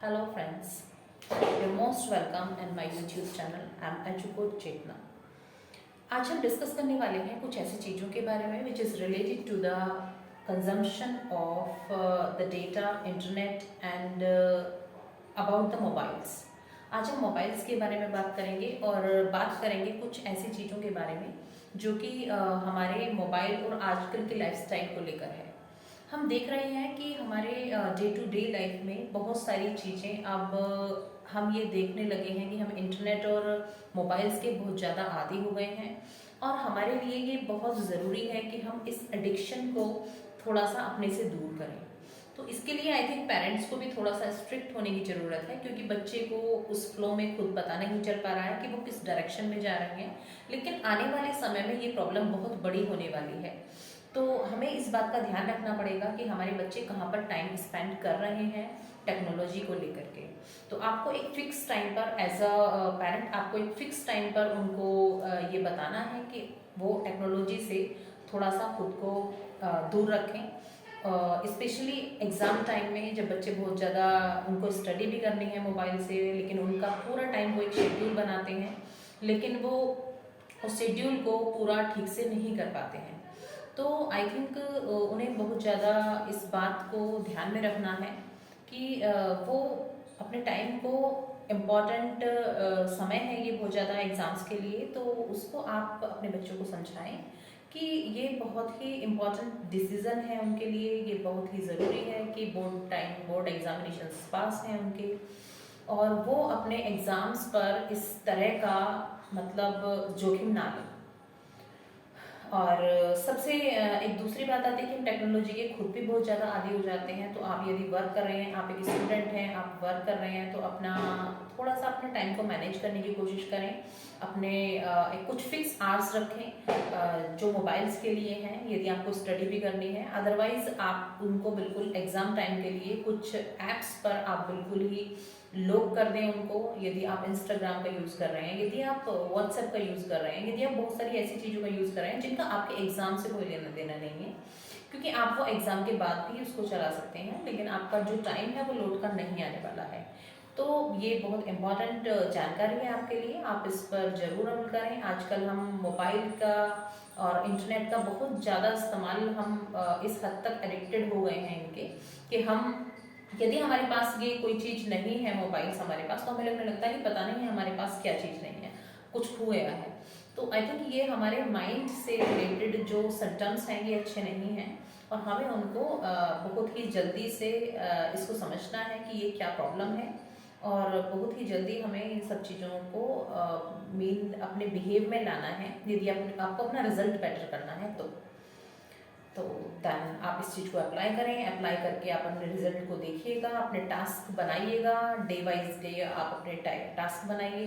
Hello friends, you're most welcome in my YouTube channel. I'm Educode Chetna. आज हम discuss करने वाले हैं कुछ ऐसी चीज़ों के बारे में which is related to the consumption of the data internet and about the mobiles. आज हम मोबाइल्स के बारे में बात करेंगे और बात करेंगे कुछ ऐसी चीज़ों के बारे में जो कि हमारे मोबाइल और आजकल के लाइफस्टाइल को लेकर है. हम देख रहे हैं कि हमारे डे टू डे लाइफ में बहुत सारी चीज़ें अब हम ये देखने लगे हैं कि हम इंटरनेट और मोबाइल्स के बहुत ज़्यादा आदी हो गए हैं और हमारे लिए ये बहुत ज़रूरी है कि हम इस एडिक्शन को थोड़ा सा अपने से दूर करें. तो इसके लिए आई थिंक पेरेंट्स को भी थोड़ा सा स्ट्रिक्ट होने की ज़रूरत है क्योंकि बच्चे को उस फ्लो में खुद पता नहीं चल पा रहा है कि वो किस डायरेक्शन में जा रहे हैं. लेकिन आने वाले समय में ये प्रॉब्लम बहुत बड़ी होने वाली है. तो हमें इस बात का ध्यान रखना पड़ेगा कि हमारे बच्चे कहाँ पर टाइम स्पेंड कर रहे हैं टेक्नोलॉजी को लेकर के. तो आपको एक फिक्स टाइम पर एज अ पेरेंट आपको एक फिक्स टाइम पर उनको ये बताना है कि वो टेक्नोलॉजी से थोड़ा सा खुद को दूर रखें. स्पेशली एग्ज़ाम टाइम में जब बच्चे बहुत ज़्यादा उनको स्टडी भी करनी है मोबाइल से, लेकिन उनका पूरा टाइम वो एक शेड्यूल बनाते हैं लेकिन वो उस शेड्यूल को पूरा ठीक से नहीं कर पाते हैं. तो आई थिंक उन्हें बहुत ज़्यादा इस बात को ध्यान में रखना है कि वो अपने टाइम को इम्पॉर्टेंट समय है ये बहुत ज़्यादा एग्ज़ाम्स के लिए. तो उसको आप अपने बच्चों को समझाएं कि ये बहुत ही इम्पॉर्टेंट डिसीज़न है उनके लिए. ये बहुत ही ज़रूरी है कि बोर्ड एग्ज़ामिनेशंस पास हैं उनके और वो अपने एग्ज़ाम्स पर इस तरह का मतलब जोखिम ना लें. और सबसे एक दूसरी बात आती है कि हम टेक्नोलॉजी के खुद भी बहुत ज़्यादा आदी हो जाते हैं. तो आप यदि वर्क कर रहे हैं, आप एक स्टूडेंट हैं, आप वर्क कर रहे हैं तो अपना थोड़ा सा अपने टाइम को मैनेज करने की कोशिश करें. अपने एक कुछ फिक्स आवर्स रखें जो मोबाइल्स के लिए हैं यदि आपको स्टडी भी करनी है. अदरवाइज़ आप उनको बिल्कुल एग्ज़ाम टाइम के लिए कुछ ऐप्स पर आप बिल्कुल ही लॉक कर दें उनको. यदि आप इंस्टाग्राम का यूज़ कर रहे हैं, यदि आप व्हाट्सएप का यूज़ कर रहे हैं, यदि आप बहुत सारी ऐसी चीज़ों का यूज़ कर रहे हैं जिनका आपके एग्ज़ाम से कोई लेना देना नहीं है, क्योंकि आप वो एग्ज़ाम के बाद भी उसको चला सकते हैं लेकिन आपका जो टाइम है वो लौट कर नहीं आने वाला है. तो ये बहुत इम्पॉर्टेंट जानकारी है आपके लिए. आप इस पर ज़रूर अमल करें. आजकल हम मोबाइल का और इंटरनेट का बहुत ज़्यादा इस्तेमाल हम इस हद तक एडिक्टेड हो गए हैं इनके कि हम यदि हमारे पास ये कोई चीज़ नहीं है मोबाइल्स हमारे पास तो हमें लगने लगता है कि पता नहीं है हमारे पास क्या चीज़ नहीं है, कुछ खो गया है. तो आई थिंक ये हमारे माइंड से रिलेटेड जो सिम्टम्स हैं ये अच्छे नहीं हैं और हमें उनको बहुत ही जल्दी से इसको समझना है कि ये क्या प्रॉब्लम है और बहुत ही जल्दी हमें इन सब चीज़ों को मेन अपने बिहेव में लाना है यदि आपको अपना रिजल्ट बेटर करना है. तो दैन आप इस चीज़ को अप्लाई करें. अप्लाई करके आप अपने रिजल्ट को देखिएगा, अपने टास्क बनाइएगा. डे वाइज डे आप अपने टास्क बनाइए,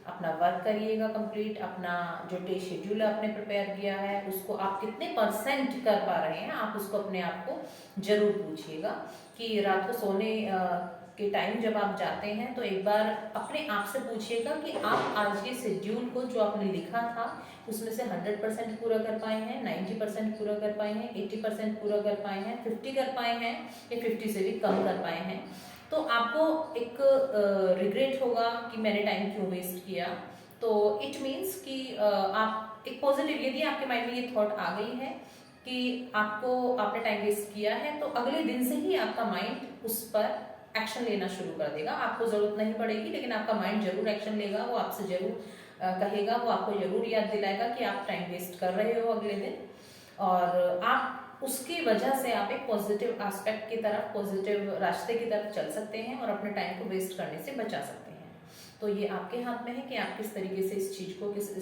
अपना वर्क करिएगा कंप्लीट. अपना जो डे शेड्यूल आपने प्रिपेयर किया है उसको आप कितने % कर पा रहे हैं आप उसको अपने आप को ज़रूर पूछिएगा. कि रात को सोने के टाइम जब आप जाते हैं तो एक बार अपने आप से पूछिएगा कि आप आज के शेड्यूल को जो आपने लिखा था उसमें से 100% पूरा कर पाए हैं, 90% पूरा कर पाए हैं, 80% पूरा कर पाए हैं, 50 कर पाए हैं या 50 से भी कम कर पाए हैं. तो आपको एक रिग्रेट होगा कि मैंने टाइम क्यों वेस्ट किया. तो इट मीन्स कि आप एक पॉजिटिव यदि आपके माइंड में ये थॉट आ गई है कि आपने टाइम वेस्ट किया है तो अगले दिन से ही आपका माइंड उस पर एक्शन लेना शुरू कर देगा. आपको ज़रूरत नहीं पड़ेगी लेकिन आपका माइंड जरूर एक्शन लेगा. वो आपसे जरूर कहेगा, वो आपको जरूर याद दिलाएगा कि आप टाइम वेस्ट कर रहे हो अगले दिन. और आप उसकी वजह से आप एक पॉजिटिव एस्पेक्ट की तरफ, पॉजिटिव रास्ते की तरफ चल सकते हैं और अपने टाइम को वेस्ट करने से बचा सकते हैं. तो ये आपके हाथ में है कि आप किस तरीके से इस चीज़ को, किस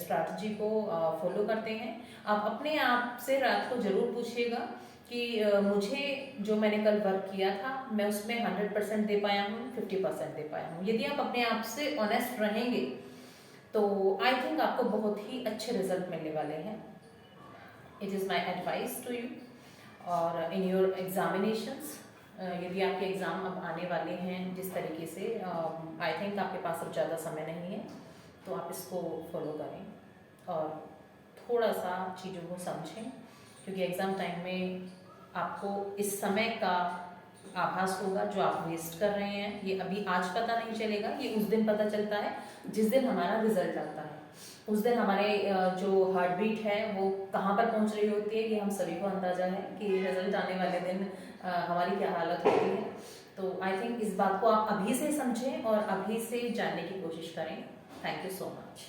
स्ट्रैटेजी को फॉलो करते हैं. आप अपने आप से रात को ज़रूर पूछिएगा कि मुझे जो मैंने कल वर्क किया था मैं उसमें 100% दे पाया हूँ, 50% दे पाया हूँ. यदि आप अपने आप से ऑनेस्ट रहेंगे तो आई थिंक आपको बहुत ही अच्छे रिजल्ट मिलने वाले हैं. It is my advice to you. और इन योर एग्जामिनेशंस यदि आपके एग्ज़ाम अब आने वाले हैं जिस तरीके से आई थिंक आपके पास अब ज़्यादा समय नहीं है तो आप इसको फॉलो करें और थोड़ा सा चीज़ों को समझें क्योंकि एग्ज़ाम टाइम में आपको इस समय का आभास होगा जो आप वेस्ट कर रहे हैं। ये अभी आज पता नहीं चलेगा, ये उस दिन पता चलता है जिस दिन हमारा रिजल्ट आता है। उस दिन हमारे जो हार्ट बीट है वो कहाँ पर पहुंच रही होती है, ये हम सभी को अंदाजा है कि रिजल्ट आने वाले दिन हमारी क्या हालत होती है। तो आई थिंक इस बात को आप अभी से समझें और अभी से जानने की कोशिश करें। Thank you so much.